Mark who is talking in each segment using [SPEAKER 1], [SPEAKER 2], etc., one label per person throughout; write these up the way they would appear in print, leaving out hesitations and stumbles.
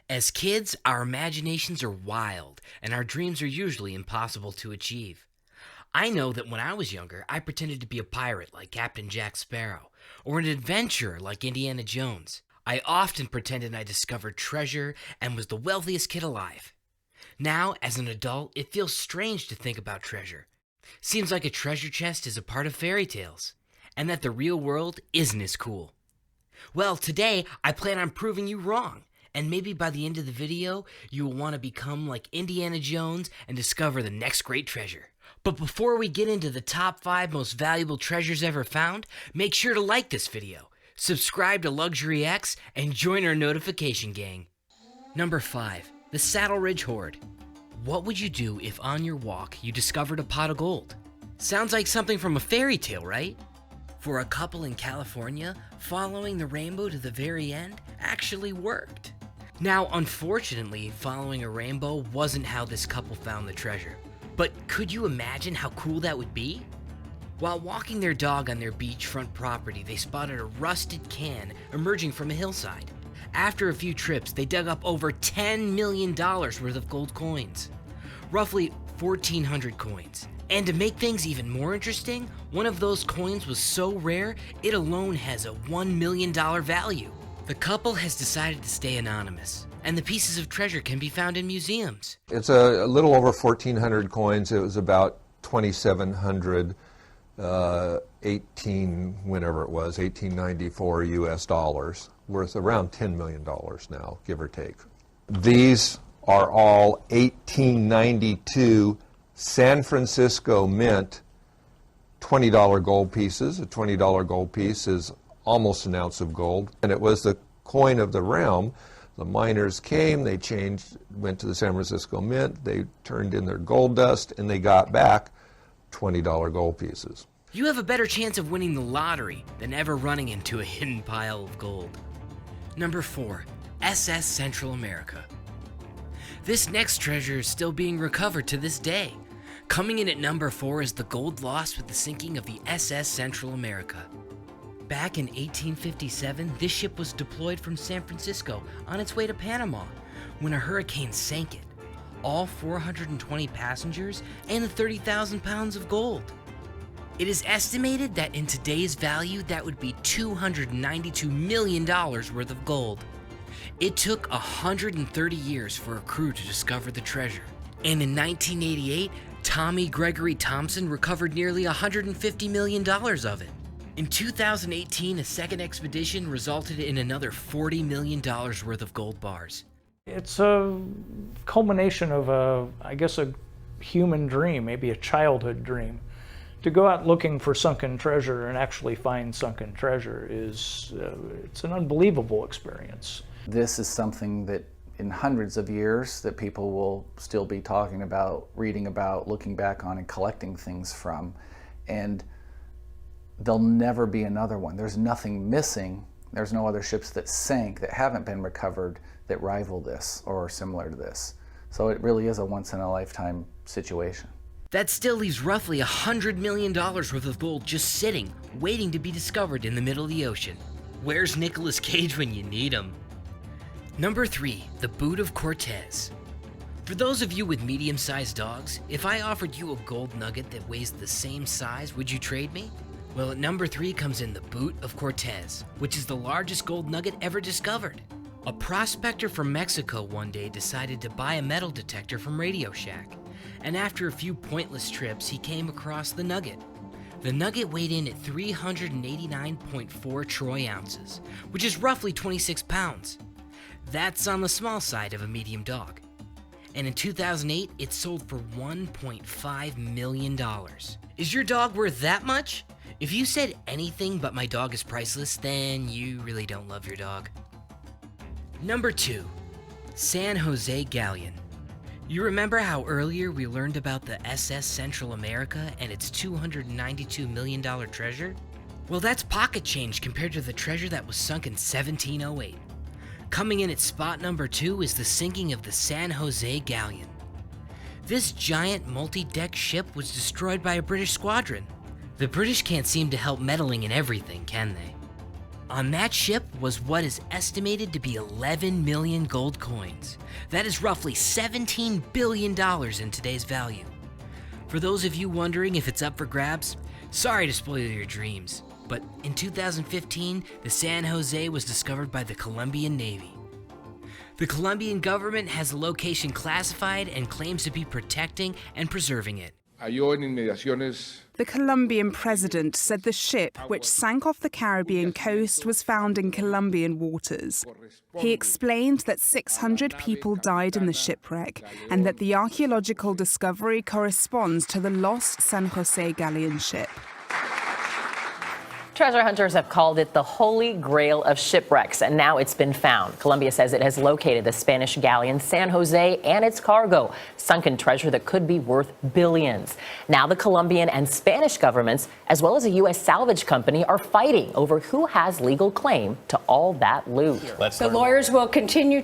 [SPEAKER 1] As kids, our imaginations are wild, and our dreams are usually impossible to achieve. I know that when I was younger, I pretended to be a pirate like Captain Jack Sparrow, or an adventurer like Indiana Jones. I often pretended I discovered treasure and was the wealthiest kid alive. Now, as an adult, it feels strange to think about treasure. Seems like a treasure chest is a part of fairy tales, and that the real world isn't as cool. Well, today I plan on proving you wrong, and maybe by the end of the video, you will want to become like Indiana Jones and discover the next great treasure. But before we get into the top 5 most valuable treasures ever found, make sure to like this video, subscribe to Luxury X, and join our notification gang. Number 5. The Saddle Ridge Hoard. What would you do if on your walk you discovered a pot of gold? Sounds like something from a fairy tale, right? For a couple in California, following the rainbow to the very end actually worked. Now, unfortunately, following a rainbow wasn't how this couple found the treasure. But could you imagine how cool that would be? While walking their dog on their beachfront property, they spotted a rusted can emerging from a hillside. After a few trips, they dug up over $10 million worth of gold coins, roughly 1,400 coins. And to make things even more interesting, one of those coins was so rare, it alone has a $1 million value. The couple has decided to stay anonymous, and the pieces of treasure can be found in museums.
[SPEAKER 2] It's a little over 1,400 coins. It was about 2,700, 1894 US dollars, worth around $10 million now, give or take. These are all 1892 San Francisco Mint $20 gold pieces. A $20 gold piece is almost an ounce of gold, and it was the coin of the realm. The miners came, they went to the San Francisco Mint, they turned in their gold dust, and they got back $20 gold pieces.
[SPEAKER 1] You have a better chance of winning the lottery than ever running into a hidden pile of gold. Number 4. SS Central America. This next treasure is still being recovered to this day. Coming in at number 4 is the gold lost with the sinking of the SS Central America. Back in 1857, this ship was deployed from San Francisco on its way to Panama when a hurricane sank it. All 420 passengers and the 30,000 pounds of gold. It is estimated that in today's value, that would be $292 million worth of gold. It took 130 years for a crew to discover the treasure. And in 1988, Tommy Gregory Thompson recovered nearly $150 million of it. In 2018, a second expedition resulted in another $40 million worth of gold bars.
[SPEAKER 3] It's a culmination of a human dream, maybe a childhood dream. To go out looking for sunken treasure and actually find sunken treasure it's an unbelievable experience.
[SPEAKER 4] This is something that in hundreds of years that people will still be talking about, reading about, looking back on, and collecting things from. And there'll never be another one. There's nothing missing. There's no other ships that sank that haven't been recovered that rival this or are similar to this. So it really is a once-in-a-lifetime situation.
[SPEAKER 1] That still leaves roughly $100 million worth of gold just sitting, waiting to be discovered in the middle of the ocean. Where's Nicolas Cage when you need him? Number 3, the Boot of Cortez. For those of you with medium-sized dogs, if I offered you a gold nugget that weighs the same size, would you trade me? Well, at number 3 comes in the Boot of Cortez, which is the largest gold nugget ever discovered. A prospector from Mexico one day decided to buy a metal detector from Radio Shack, and after a few pointless trips, he came across the nugget. The nugget weighed in at 389.4 troy ounces, which is roughly 26 pounds. That's on the small side of a medium dog. And in 2008, it sold for $1.5 million. Is your dog worth that much? If you said anything but my dog is priceless, then you really don't love your dog. Number 2, San Jose Galleon. You remember how earlier we learned about the SS Central America and its $292 million treasure? Well, that's pocket change compared to the treasure that was sunk in 1708. Coming in at spot number 2 is the sinking of the San Jose Galleon. This giant multi-deck ship was destroyed by a British squadron. The British can't seem to help meddling in everything, can they? On that ship was what is estimated to be 11 million gold coins. That is roughly $17 billion in today's value. For those of you wondering if it's up for grabs, sorry to spoil your dreams, but in 2015, the San Jose was discovered by the Colombian Navy. The Colombian government has the location classified and claims to be protecting and preserving it.
[SPEAKER 5] The Colombian president said the ship, which sank off the Caribbean coast, was found in Colombian waters. He explained that 600 people died in the shipwreck and that the archaeological discovery corresponds to the lost San Jose galleon ship.
[SPEAKER 6] Treasure hunters have called it the holy grail of shipwrecks, and now it's been found. Colombia says it has located the Spanish galleon San Jose and its cargo, sunken treasure that could be worth billions. Now the Colombian and Spanish governments, as well as a U.S. salvage company, are fighting over who has legal claim to all that loot.
[SPEAKER 7] The lawyers will continue,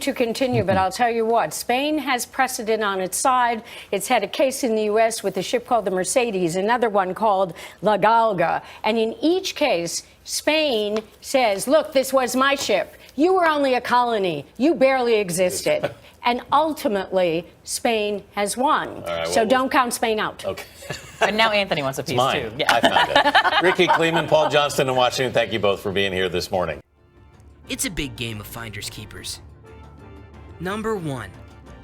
[SPEAKER 7] but I'll tell you what, Spain has precedent on its side. It's had a case in the U.S. with a ship called the Mercedes, another one called La Galga, and in each case, Spain says, look, this was my ship. You were only a colony. You barely existed. And ultimately, Spain has won.
[SPEAKER 8] Right,
[SPEAKER 7] so don't count Spain out.
[SPEAKER 8] Okay.
[SPEAKER 6] And now Anthony wants a piece, too.
[SPEAKER 8] Yeah. I found it. Ricky Kleeman, Paul Johnston in Washington, thank you both for being here this morning.
[SPEAKER 1] It's a big game of finders keepers. Number 1,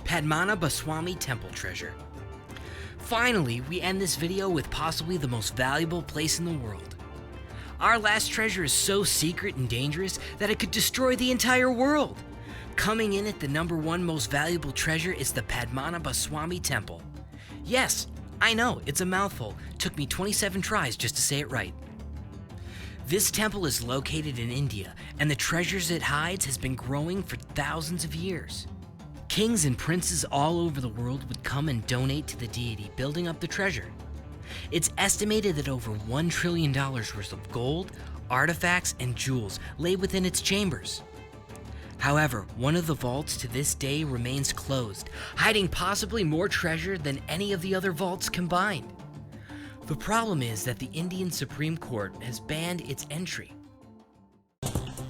[SPEAKER 1] Padmanabhaswamy Temple treasure. Finally, we end this video with possibly the most valuable place in the world. Our last treasure is so secret and dangerous that it could destroy the entire world. Coming in at the number 1 most valuable treasure is the Padmanabhaswamy Temple. Yes, I know, it's a mouthful. Took me 27 tries just to say it right. This temple is located in India, and the treasures it hides has been growing for thousands of years. Kings and princes all over the world would come and donate to the deity, building up the treasure. It's estimated that over $1 trillion worth of gold, artifacts, and jewels lay within its chambers. However, one of the vaults to this day remains closed, hiding possibly more treasure than any of the other vaults combined. The problem is that the Indian Supreme Court has banned its entry.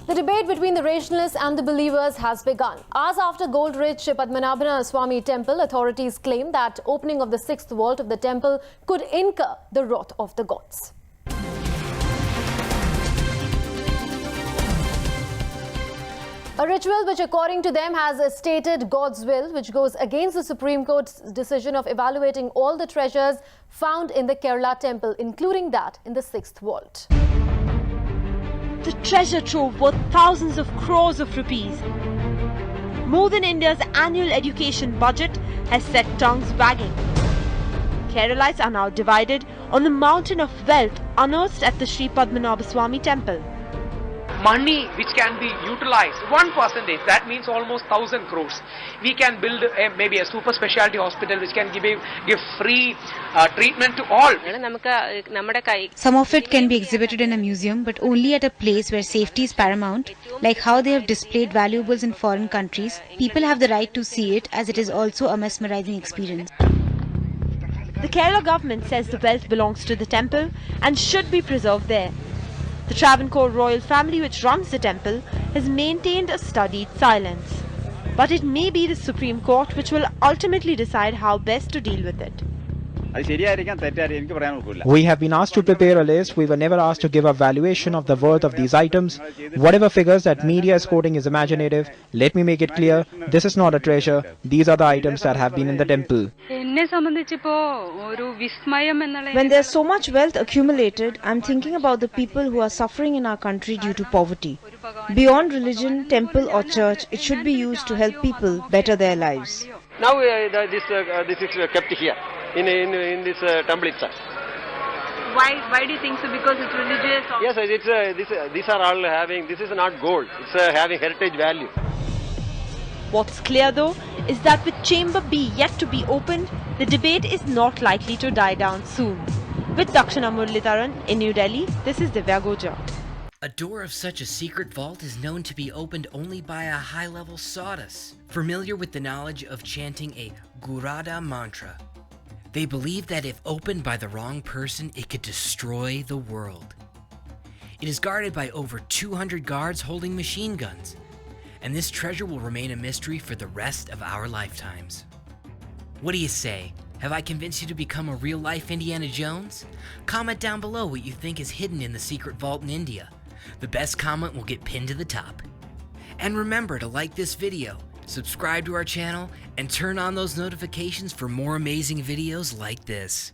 [SPEAKER 9] The debate between the rationalists and the believers has begun. Hours after gold-rich Padmanabhaswamy temple, authorities claim that opening of the 6th vault of the temple could incur the wrath of the gods. A ritual which, according to them, has stated God's will, which goes against the Supreme Court's decision of evaluating all the treasures found in the Kerala temple, including that in the 6th vault.
[SPEAKER 10] The treasure trove worth thousands of crores of rupees, more than India's annual education budget, has set tongues wagging. Keralites are now divided on the mountain of wealth unearthed at the Sri Padmanabhaswamy temple.
[SPEAKER 11] Money which can be utilized, 1%, that means almost 1,000 crores. We can build maybe a super specialty hospital which can give free treatment to all.
[SPEAKER 12] Some of it can be exhibited in a museum, but only at a place where safety is paramount. Like how they have displayed valuables in foreign countries, people have the right to see it, as it is also a mesmerizing experience.
[SPEAKER 10] The Kerala government says the wealth belongs to the temple and should be preserved there. The Travancore royal family, which runs the temple, has maintained a studied silence. But it may be the Supreme Court which will ultimately decide how best to deal with it.
[SPEAKER 13] We have been asked to prepare a list. We were never asked to give a valuation of the worth of these items. Whatever figures that media is quoting is imaginative. Let me make it clear, this is not a treasure. These are the items that have been in the temple.
[SPEAKER 10] When there's so much wealth accumulated, I'm thinking about the people who are suffering in our country due to poverty. Beyond religion, temple or church, it should be used to help people better their lives.
[SPEAKER 14] Now this is kept here in this temple itself.
[SPEAKER 10] Why do you think so? Because it's religious? Or?
[SPEAKER 14] Yes, these are all having, this is not gold, it's having heritage value.
[SPEAKER 10] What's clear though is that with Chamber B yet to be opened, the debate is not likely to die down soon. With Dakshina Muralidharan in New Delhi, this is Divya Goja.
[SPEAKER 1] A door of such a secret vault is known to be opened only by a high-level sadhus, familiar with the knowledge of chanting a Gurada mantra. They believe that if opened by the wrong person, it could destroy the world. It is guarded by over 200 guards holding machine guns, and this treasure will remain a mystery for the rest of our lifetimes. What do you say? Have I convinced you to become a real-life Indiana Jones? Comment down below what you think is hidden in the secret vault in India. The best comment will get pinned to the top. And remember to like this video, subscribe to our channel, and turn on those notifications for more amazing videos like this.